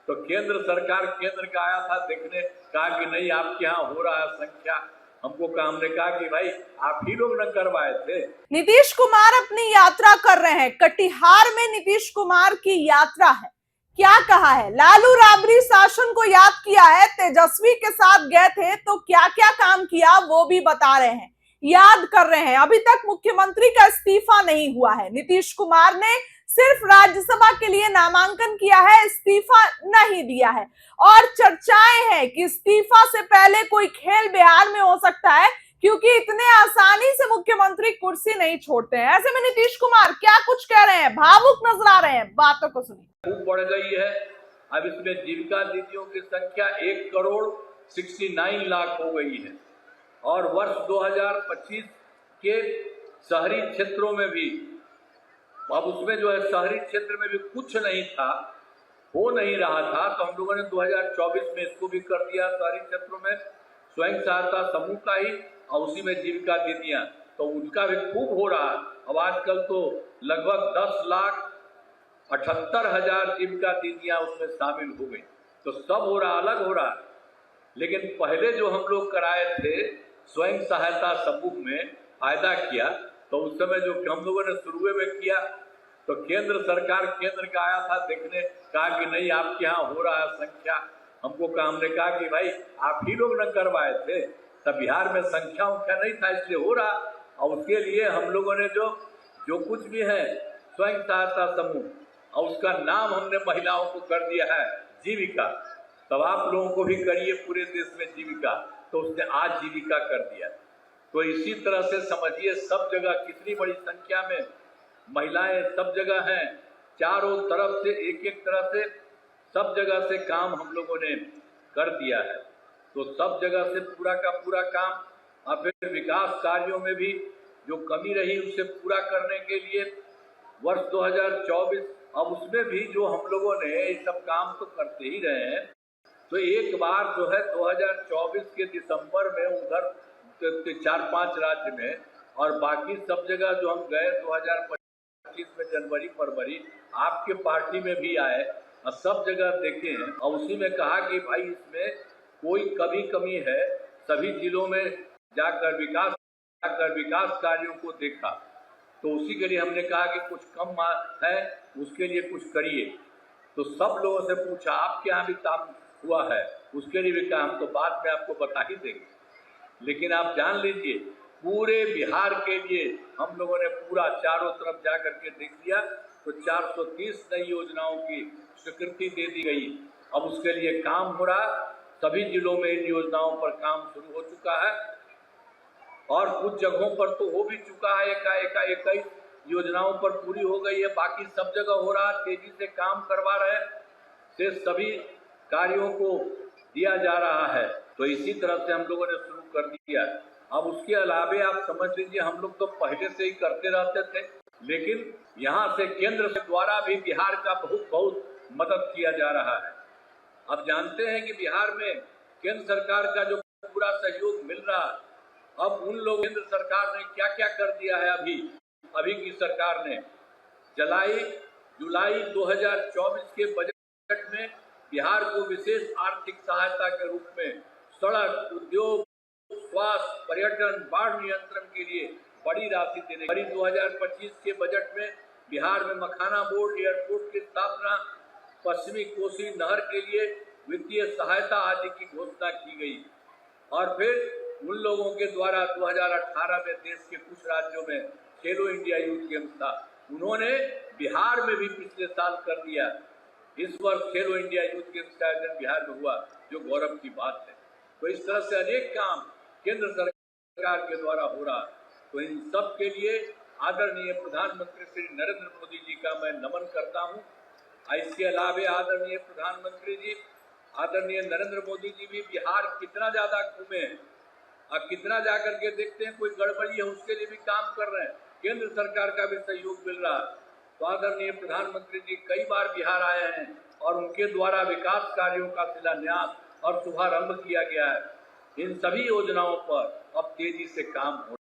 तो केंद्र सरकार केंद्र का आया था देखने, कहा कि नहीं आपके यहाँ हो रहा है संख्या, हमको कहा, हमने कहा कि भाई आप ही लोग न करवाए थे। नीतीश कुमार अपनी यात्रा कर रहे हैं, कटिहार में नीतीश कुमार की यात्रा है। क्या कहा है, लालू राबड़ी शासन को याद किया है, तेजस्वी के साथ गए थे तो क्या क्या काम किया वो भी बता रहे हैं, याद कर रहे हैं। अभी तक मुख्यमंत्री का इस्तीफा नहीं हुआ है। नीतीश कुमार ने सिर्फ राज्यसभा के लिए नामांकन किया है, इस्तीफा नहीं दिया है। और चर्चाएं हैं कि इस्तीफा से पहले कोई खेल बिहार में हो सकता है, क्योंकि इतने आसानी से मुख्यमंत्री कुर्सी नहीं छोड़ते हैं। ऐसे में नीतीश कुमार क्या कुछ कह रहे हैं, भावुक नजर आ रहे हैं, बातों को सुनिए। खूब बढ़ गई है। अब इसमें जीविका दीदियों की संख्या 1,69,00,000 हो गई है और वर्ष 2025 के शहरी क्षेत्रों में भी, अब उसमें जो है शहरी क्षेत्र में भी कुछ नहीं था, हो नहीं रहा था, तो हम लोगों ने 2024 में इसको भी कर दिया शहरी क्षेत्रों में स्वयं सहायता समूह का ही, और उसी में जीविका दीदियां, तो उनका भी खूब हो रहा है। अब आजकल तो लगभग 10,78,000 जीविका दीदियां उसमें शामिल हो गई, तो सब हो रहा, अलग हो रहा। लेकिन पहले जो हम लोग कराए थे स्वयं सहायता समूह में फायदा किया, तो उस समय जो हम लोगों ने शुरू में किया, तो केंद्र सरकार केंद्र का आया था देखने, कहा कि नहीं आपके यहाँ हो रहा है संख्या, हमको कहा, हमने कहा कि भाई आप ही लोग न करवाए थे, तब बिहार में संख्या उनका नहीं था, इसलिए हो रहा। और उसके लिए हम लोगों ने जो कुछ भी है स्वयं सहायता समूह, और उसका नाम हमने महिलाओं को कर दिया है जीविका। तब आप लोगों को भी करिए पूरे देश में जीविका, तो उसने आज जीविका कर दिया। तो इसी तरह से समझिए सब जगह कितनी बड़ी संख्या में महिलाएं सब जगह हैं, चारों तरफ से एक तरह से सब जगह से काम हम लोगों ने कर दिया है। तो सब जगह से पूरा का पूरा काम, और फिर विकास कार्यों में भी जो कमी रही उसे पूरा करने के लिए वर्ष 2024, अब उसमें भी जो हम लोगों ने ये सब काम तो करते ही रहे हैं। तो एक बार जो है 2024 के दिसंबर में उधर 4-5 राज्य में, और बाकी सब जगह जो हम गए 2025 में जनवरी फरवरी, आपके पार्टी में भी आए और सब जगह देखे हैं, और उसी में कहा कि भाई इसमें कोई कमी है, सभी जिलों में जाकर विकास कार्यों को देखा। तो उसी के लिए हमने कहा कि कुछ कम है, उसके लिए कुछ करिए। तो सब लोगों से पूछा आपके यहाँ भी काम हुआ है, उसके लिए भी कहा हम तो बाद में आपको बता ही देंगे। लेकिन आप जान लीजिए पूरे बिहार के लिए हम लोगों ने पूरा चारों तरफ जा करके देख लिया, तो 430 नई योजनाओं की स्वीकृति दे दी गई। अब उसके लिए काम हो रहा, सभी जिलों में इन योजनाओं पर काम शुरू हो चुका है, और कुछ जगहों पर तो हो भी चुका है, 21 योजनाओं पर पूरी हो गई है, बाकी सब जगह हो रहा, तेजी से काम करवा रहे हैं, से सभी कार्यों को दिया जा रहा है। तो इसी तरह से हम लोगों ने शुरू कर दिया। अब उसके अलावे आप समझ लीजिए हम लोग तो पहले से ही करते रहते थे, लेकिन यहाँ से केंद्र से द्वारा भी बिहार का बहुत मदद किया जा रहा है। अब जानते हैं कि बिहार में केंद्र सरकार का जो पूरा सहयोग मिल रहा है। अब उन लोग केंद्र सरकार ने क्या क्या कर दिया है, अभी की सरकार ने जुलाई 2024 के बजट में बिहार को विशेष आर्थिक सहायता के रूप में सड़क, उद्योग, स्वास्थ्य, पर्यटन, बाढ़ नियंत्रण के लिए बड़ी राशि देने। 2025 के बजट में बिहार में मखाना बोर्ड, एयरपोर्ट की स्थापना, पश्चिमी कोसी नहर के लिए वित्तीय सहायता आदि की घोषणा की गई। और फिर उन लोगों के द्वारा 2018 में देश के कुछ राज्यों में खेलो इंडिया यूथ गेम्स था, उन्होंने बिहार में भी पिछले साल कर दिया। इस वर्ष खेलो इंडिया यूथ गेम्स का आयोजन बिहार में हुआ, जो गौरव की बात है। तो इस तरह से अनेक काम केंद्र सरकार के द्वारा हो रहा। तो इन सब के लिए आदरणीय प्रधानमंत्री श्री नरेंद्र मोदी जी का मैं नमन करता हूँ। इसके अलावे आदरणीय प्रधानमंत्री जी, आदरणीय नरेंद्र मोदी जी भी बिहार कितना ज्यादा घूमे हैं, अब कितना जाकर के देखते हैं कोई गड़बड़ी है उसके लिए भी काम कर रहे हैं, केंद्र सरकार का भी सहयोग मिल रहा है। तो आदरणीय प्रधानमंत्री जी कई बार बिहार आए हैं और उनके द्वारा विकास कार्यों का शिलान्यास और शुभारंभ किया गया है। इन सभी योजनाओं पर अब तेजी से काम हो